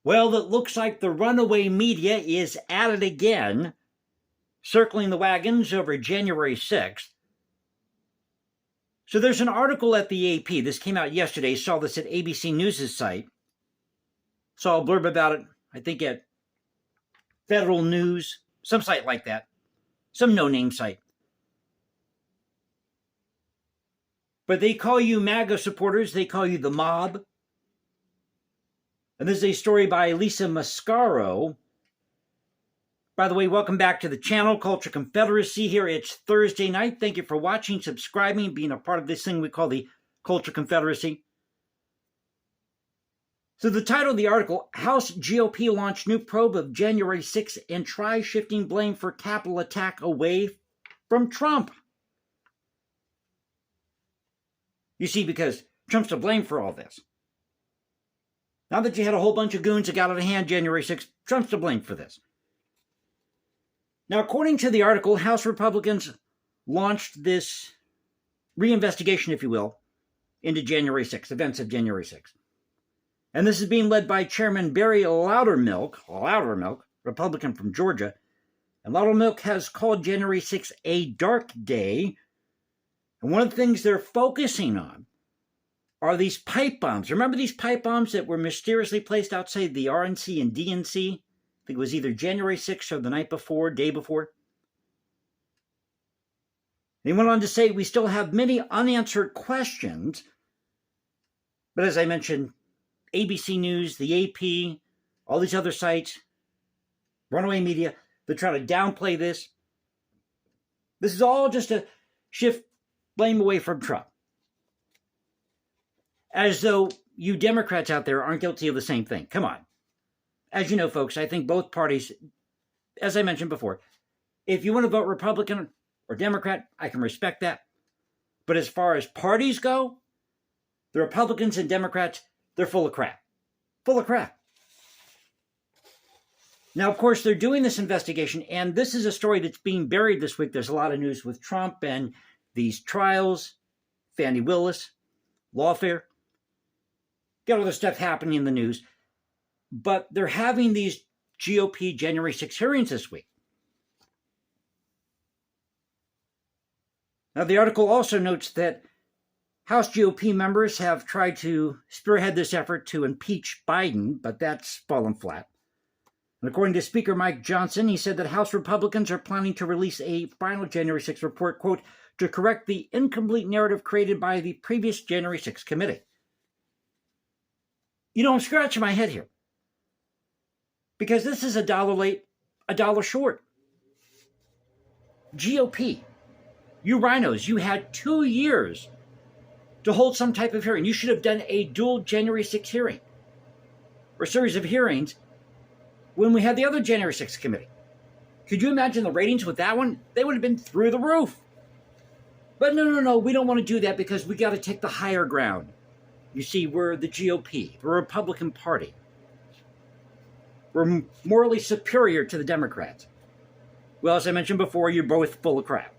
Well, it looks like the runaway media is at it again, circling the wagons over January 6th. So there's an article at the AP. This came out yesterday. Saw this at ABC News' site. Saw a blurb about it, I think at Federal News, some site like that, some no-name site. But they call you MAGA supporters. They call you the mob. And this is a story by Lisa Mascaro. By the way, welcome back to the channel, Culture Confederacy here. It's Thursday night. Thank you for watching, subscribing, being a part of this thing we call the Culture Confederacy. So the title of the article, House GOP launched new probe of January 6th and tries shifting blame for Capitol attack away from Trump. You see, because Trump's to blame for all this. Now that you had a whole bunch of goons that got out of hand January 6th, Trump's to blame for this. Now, according to the article, House Republicans launched this reinvestigation, if you will, into January 6th, events of January 6th. And this is being led by Chairman Barry Loudermilk, Republican from Georgia. And Loudermilk has called January 6th a dark day. And one of the things they're focusing on are these pipe bombs. Remember these pipe bombs that were mysteriously placed outside the RNC and DNC? I think it was either January 6th or the night before, day before. They went on to say, we still have many unanswered questions. But as I mentioned, ABC News, the AP, all these other sites, runaway media, they're trying to downplay this. This is all just to shift blame away from Trump. As though you Democrats out there aren't guilty of the same thing. Come on. As you know, folks, I think both parties, as I mentioned before, if you want to vote Republican or Democrat, I can respect that. But as far as parties go, the Republicans and Democrats, they're full of crap. Full of crap. Now, of course, they're doing this investigation, and this is a story that's being buried this week. There's a lot of news with Trump and these trials, Fani Willis, lawfare. Got other stuff happening in the news. But they're having these GOP January 6 hearings this week. Now, the article also notes that House GOP members have tried to spearhead this effort to impeach Biden, but that's fallen flat. And according to Speaker Mike Johnson, he said that House Republicans are planning to release a final January 6 report, quote, to correct the incomplete narrative created by the previous January 6 committee. You know, I'm scratching my head here. Because this is $1 late, $1 short. GOP, you rhinos, you had 2 years to hold some type of hearing. You should have done a dual January 6 hearing or series of hearings when we had the other January 6 committee. Could you imagine the ratings with that one? They would have been through the roof. But no, we don't want to do that because we got to take the higher ground. You see, we're the GOP, the Republican Party. We're morally superior to the Democrats. Well, as I mentioned before, you're both full of crap.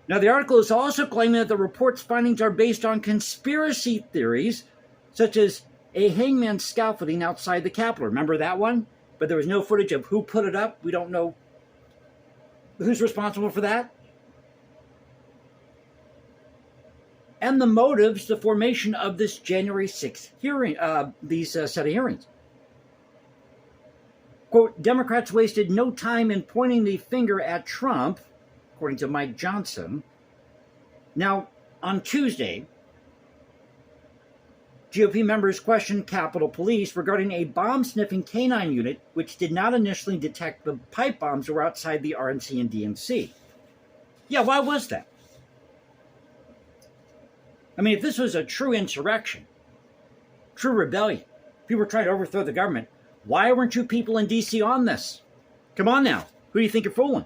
Now, the article is also claiming that the report's findings are based on conspiracy theories, such as a hangman scaffolding outside the Capitol. Remember that one? But there was no footage of who put it up. We don't know who's responsible for that. And the motives, the formation of this January 6th hearing, these set of hearings. Quote, Democrats wasted no time in pointing the finger at Trump, according to Mike Johnson. Now, on Tuesday, GOP members questioned Capitol Police regarding a bomb-sniffing canine unit which did not initially detect the pipe bombs that were outside the RNC and DNC. Yeah, why was that? I mean, if this was a true insurrection, true rebellion, people were trying to overthrow the government, why weren't you people in D.C. on this? Come on now. Who do you think you're fooling?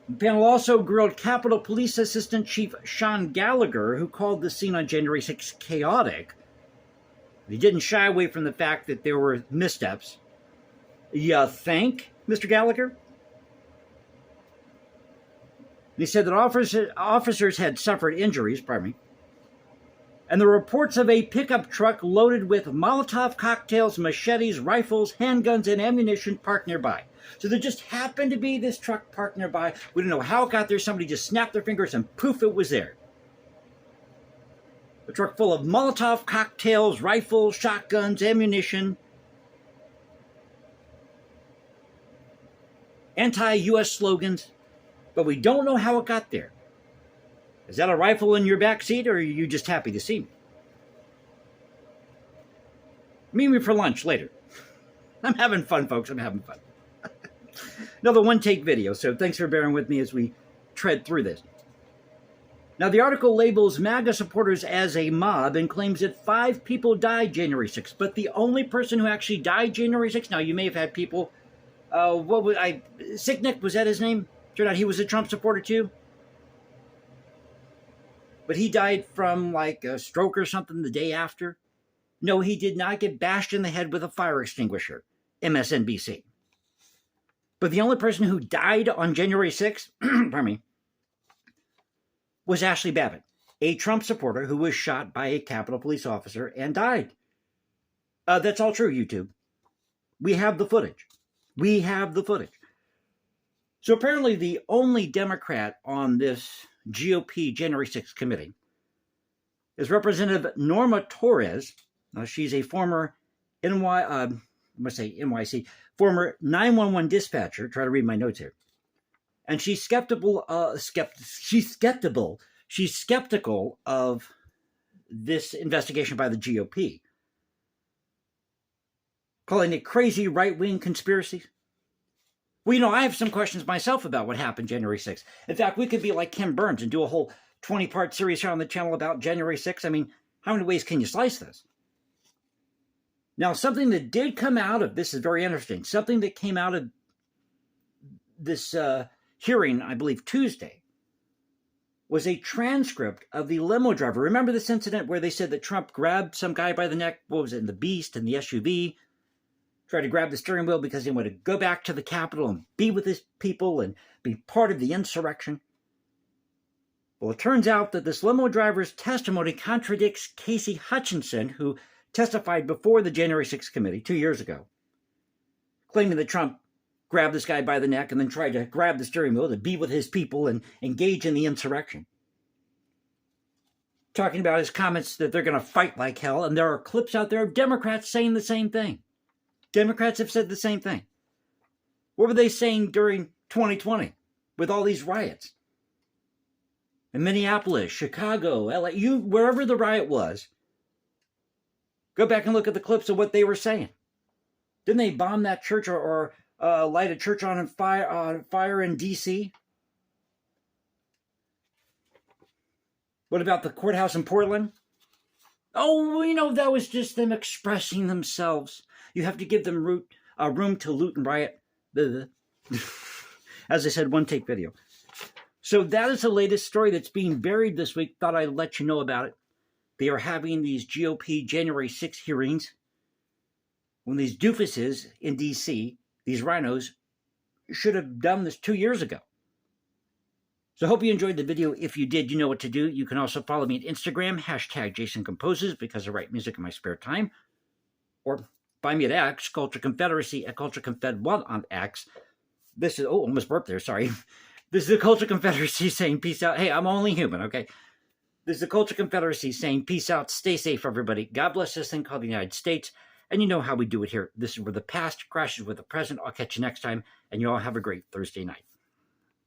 The panel also grilled Capitol Police Assistant Chief Sean Gallagher, who called the scene on January 6 chaotic. He didn't shy away from the fact that there were missteps. You think, Mr. Gallagher? He said that officers had suffered injuries, and the reports of a pickup truck loaded with Molotov cocktails, machetes, rifles, handguns, and ammunition parked nearby. So there just happened to be this truck parked nearby. We don't know how it got there. Somebody just snapped their fingers and poof, it was there. A truck full of Molotov cocktails, rifles, shotguns, ammunition, anti-U.S. slogans, but we don't know how it got there. Is that a rifle in your back seat, or are you just happy to see me? Meet me for lunch later. I'm having fun, folks. I'm having fun. Another one-take video, so thanks for bearing with me as we tread through this. Now, the article labels MAGA supporters as a mob and claims that 5 people died January 6th, but the only person who actually died January 6th, now you may have had people, Sicknick, was that his name? Turned out he was a Trump supporter too. But he died from like a stroke or something the day after. No, he did not get bashed in the head with a fire extinguisher, MSNBC. But the only person who died on January 6th, pardon me, was Ashley Babbitt, a Trump supporter who was shot by a Capitol Police officer and died. That's all true, YouTube. We have the footage. We have the footage. So apparently the only Democrat on this GOP January 6th committee is Representative Norma Torres. She's a former NYC, former 911 dispatcher. Try to read my notes here. And she's skeptical of this investigation by the GOP, calling it crazy right-wing conspiracies. Well, I have some questions myself about what happened January 6th. In fact, we could be like Ken Burns and do a whole 20-part series here on the channel about January 6th. I mean, how many ways can you slice this? Now, something that did come out of this is very interesting. Something that came out of this hearing, I believe Tuesday, was a transcript of the limo driver. Remember this incident where they said that Trump grabbed some guy by the neck, what was it, in the Beast, in the SUV, tried to grab the steering wheel because he wanted to go back to the Capitol and be with his people and be part of the insurrection. Well, it turns out that this limo driver's testimony contradicts Casey Hutchinson, who testified before the January 6th committee 2 years ago, claiming that Trump grabbed this guy by the neck and then tried to grab the steering wheel to be with his people and engage in the insurrection. Talking about his comments that they're going to fight like hell, and there are clips out there of Democrats saying the same thing. Democrats have said the same thing. What were they saying during 2020 with all these riots? In Minneapolis, Chicago, LA, wherever the riot was, go back and look at the clips of what they were saying. Didn't they bomb that church or light a church on fire in D.C.? What about the courthouse in Portland? Oh, that was just them expressing themselves. You have to give them room to loot and riot. As I said, one-take video. So that is the latest story that's being buried this week. Thought I'd let you know about it. They are having these GOP January 6th hearings when these doofuses in D.C., these rhinos, should have done this 2 years ago. So I hope you enjoyed the video. If you did, you know what to do. You can also follow me on Instagram, #JasonComposes, because I write music in my spare time. Or find me at X, Culture Confederacy, at Culture Confed1 on X. This is, almost burped there, sorry. This is the Culture Confederacy saying peace out. Hey, I'm only human, okay? This is the Culture Confederacy saying peace out. Stay safe, everybody. God bless this thing called the United States. And you know how we do it here. This is where the past crashes with the present. I'll catch you next time. And you all have a great Thursday night.